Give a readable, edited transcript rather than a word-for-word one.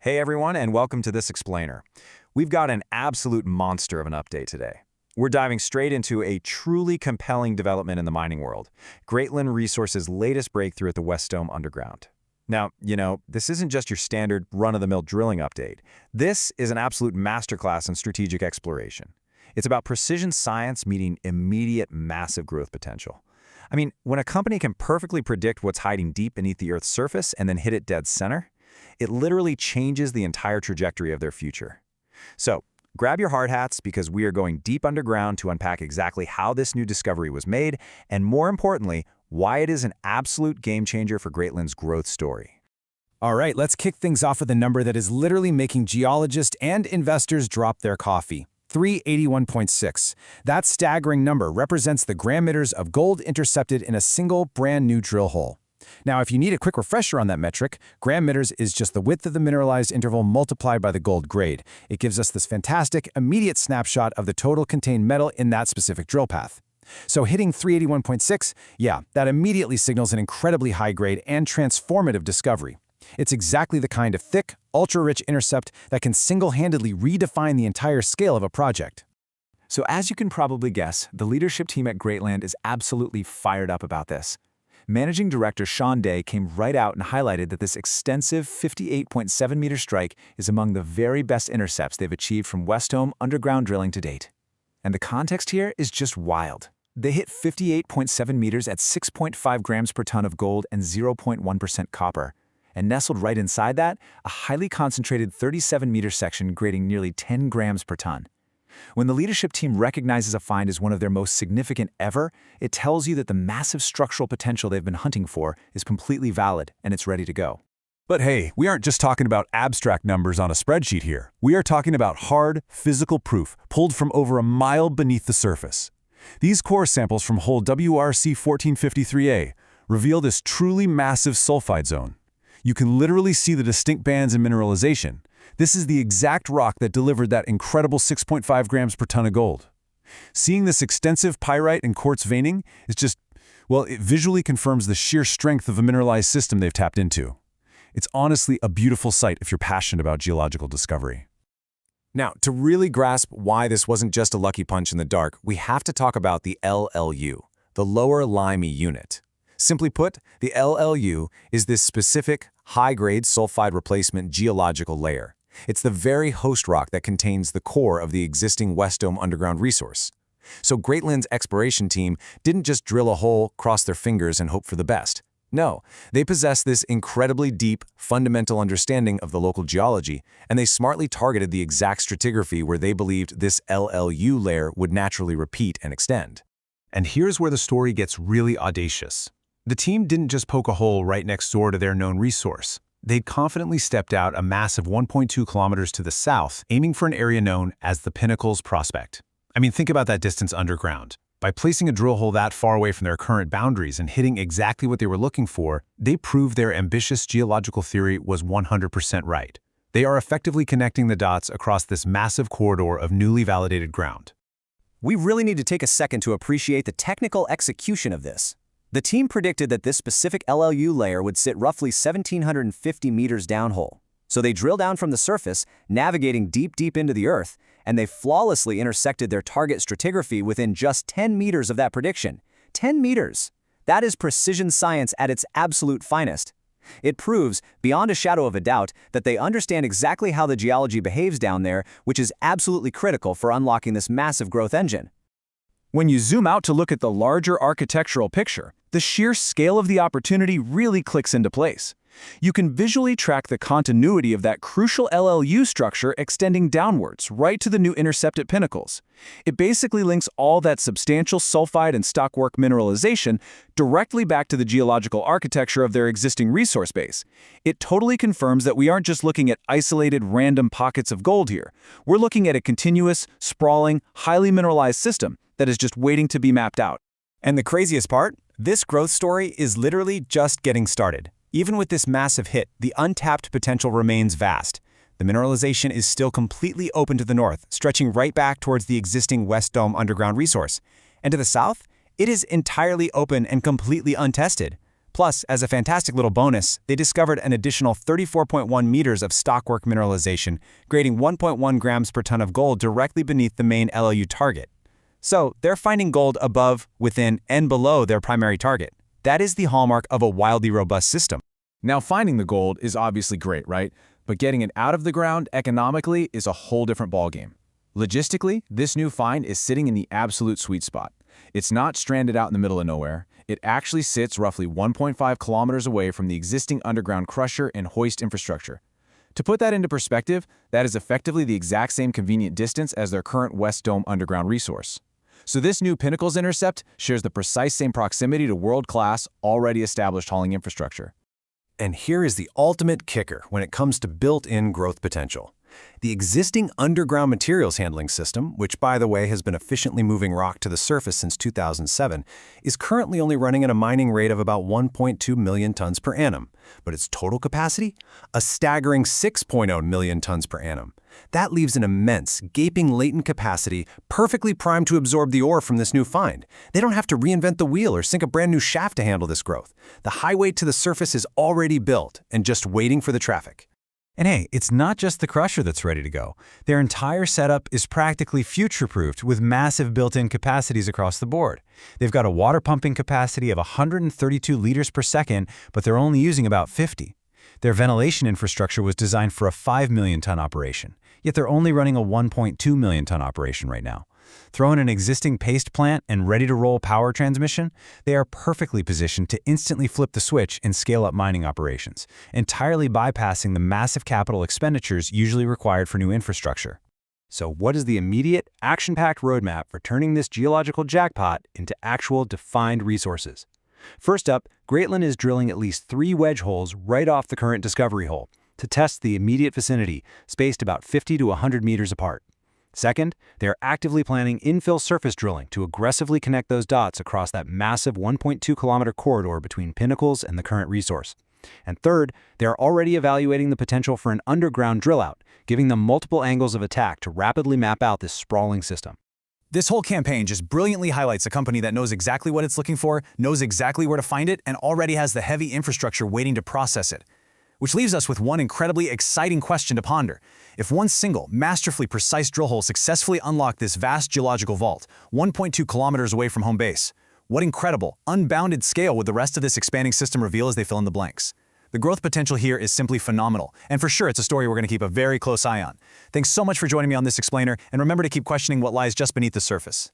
Hey everyone, and welcome to this explainer. We've got an absolute monster of an update today. We're diving straight into a truly compelling development in the mining world, Greatland Resources' latest breakthrough at the West Dome Underground. Now, this isn't just your standard run-of-the-mill drilling update. This is an absolute masterclass in strategic exploration. It's about precision science meeting immediate massive growth potential. I mean, when a company can perfectly predict what's hiding deep beneath the Earth's surface and then hit it dead center, it literally changes the entire trajectory of their future. So, grab your hard hats because we are going deep underground to unpack exactly how this new discovery was made, and more importantly, why it is an absolute game changer for Greatland's growth story. All right, let's kick things off with a number that is literally making geologists and investors drop their coffee. 381.6. That staggering number represents the gram-meters of gold intercepted in a single brand new drill hole. Now, if you need a quick refresher on that metric, gram-meters is just the width of the mineralized interval multiplied by the gold grade. It gives us this fantastic, immediate snapshot of the total contained metal in that specific drill path. So hitting 381.6, that immediately signals an incredibly high-grade and transformative discovery. It's exactly the kind of thick, ultra-rich intercept that can single-handedly redefine the entire scale of a project. So as you can probably guess, the leadership team at Greatland is absolutely fired up about this. Managing Director Sean Day came right out and highlighted that this extensive 58.7-meter strike is among the very best intercepts they've achieved from West Dome underground drilling to date. And the context here is just wild. They hit 58.7 meters at 6.5 grams per ton of gold and 0.1% copper. And nestled right inside that, a highly concentrated 37-meter section grading nearly 10 grams per ton. When the leadership team recognizes a find as one of their most significant ever, it tells you that the massive structural potential they've been hunting for is completely valid and it's ready to go. But hey, we aren't just talking about abstract numbers on a spreadsheet here. We are talking about hard, physical proof pulled from over a mile beneath the surface. These core samples from hole WRC 1453A reveal this truly massive sulfide zone. You can literally see the distinct bands in mineralization. This is the exact rock that delivered that incredible 6.5 grams per ton of gold. Seeing this extensive pyrite and quartz veining is just, it visually confirms the sheer strength of the mineralized system they've tapped into. It's honestly a beautiful sight if you're passionate about geological discovery. Now, to really grasp why this wasn't just a lucky punch in the dark, we have to talk about the LLU, the Lower Limey Unit. Simply put, the LLU is this specific, high-grade sulfide replacement geological layer. It's the very host rock that contains the core of the existing West Dome underground resource. So Greatland's exploration team didn't just drill a hole, cross their fingers, and hope for the best. No, they possess this incredibly deep, fundamental understanding of the local geology, and they smartly targeted the exact stratigraphy where they believed this LLU layer would naturally repeat and extend. And here's where the story gets really audacious. The team didn't just poke a hole right next door to their known resource. They'd confidently stepped out a massive 1.2 kilometers to the south, aiming for an area known as the Pinnacles Prospect. I mean, think about that distance underground. By placing a drill hole that far away from their current boundaries and hitting exactly what they were looking for, they proved their ambitious geological theory was 100% right. They are effectively connecting the dots across this massive corridor of newly validated ground. We really need to take a second to appreciate the technical execution of this. The team predicted that this specific LLU layer would sit roughly 1,750 meters downhole. So they drill down from the surface, navigating deep into the earth, and they flawlessly intersected their target stratigraphy within just 10 meters of that prediction. 10 meters! That is precision science at its absolute finest. It proves, beyond a shadow of a doubt, that they understand exactly how the geology behaves down there, which is absolutely critical for unlocking this massive growth engine. When you zoom out to look at the larger architectural picture, the sheer scale of the opportunity really clicks into place. You can visually track the continuity of that crucial LLU structure extending downwards right to the new intercept at Pinnacles. It basically links all that substantial sulfide and stockwork mineralization directly back to the geological architecture of their existing resource base. It totally confirms that we aren't just looking at isolated random pockets of gold here. We're looking at a continuous, sprawling, highly mineralized system that is just waiting to be mapped out. And the craziest part? This growth story is literally just getting started. Even with this massive hit, the untapped potential remains vast. The mineralization is still completely open to the north, stretching right back towards the existing West Dome underground resource. And to the south, it is entirely open and completely untested. Plus, as a fantastic little bonus, they discovered an additional 34.1 meters of stockwork mineralization, grading 1.1 grams per ton of gold directly beneath the main LLU target. So, they're finding gold above, within, and below their primary target. That is the hallmark of a wildly robust system. Now, finding the gold is obviously great, right? But getting it out of the ground economically is a whole different ballgame. Logistically, this new find is sitting in the absolute sweet spot. It's not stranded out in the middle of nowhere. It actually sits roughly 1.5 kilometers away from the existing underground crusher and hoist infrastructure. To put that into perspective, that is effectively the exact same convenient distance as their current West Dome underground resource. So this new Pinnacles intercept shares the precise same proximity to world-class, already established hauling infrastructure. And here is the ultimate kicker when it comes to built-in growth potential. The existing underground materials handling system, which by the way has been efficiently moving rock to the surface since 2007, is currently only running at a mining rate of about 1.2 million tons per annum. But its total capacity? A staggering 6.0 million tons per annum. That leaves an immense, gaping latent capacity perfectly primed to absorb the ore from this new find. They don't have to reinvent the wheel or sink a brand new shaft to handle this growth. The highway to the surface is already built and just waiting for the traffic. And hey, it's not just the crusher that's ready to go. Their entire setup is practically future-proofed with massive built-in capacities across the board. They've got a water pumping capacity of 132 liters per second, but they're only using about 50. Their ventilation infrastructure was designed for a 5 million ton operation, yet they're only running a 1.2 million ton operation right now. Throw in an existing paste plant and ready-to-roll power transmission, they are perfectly positioned to instantly flip the switch and scale up mining operations, entirely bypassing the massive capital expenditures usually required for new infrastructure. So what is the immediate, action-packed roadmap for turning this geological jackpot into actual defined resources? First up, Greatland is drilling at least 3 wedge holes right off the current discovery hole to test the immediate vicinity, spaced about 50 to 100 meters apart. Second, they are actively planning infill surface drilling to aggressively connect those dots across that massive 1.2-kilometer corridor between Pinnacles and the current resource. And third, they are already evaluating the potential for an underground drill-out, giving them multiple angles of attack to rapidly map out this sprawling system. This whole campaign just brilliantly highlights a company that knows exactly what it's looking for, knows exactly where to find it, and already has the heavy infrastructure waiting to process it. Which leaves us with one incredibly exciting question to ponder. If one single, masterfully precise drill hole successfully unlocked this vast geological vault, 1.2 kilometers away from home base, what incredible, unbounded scale would the rest of this expanding system reveal as they fill in the blanks? The growth potential here is simply phenomenal, and for sure it's a story we're going to keep a very close eye on. Thanks so much for joining me on this explainer, and remember to keep questioning what lies just beneath the surface.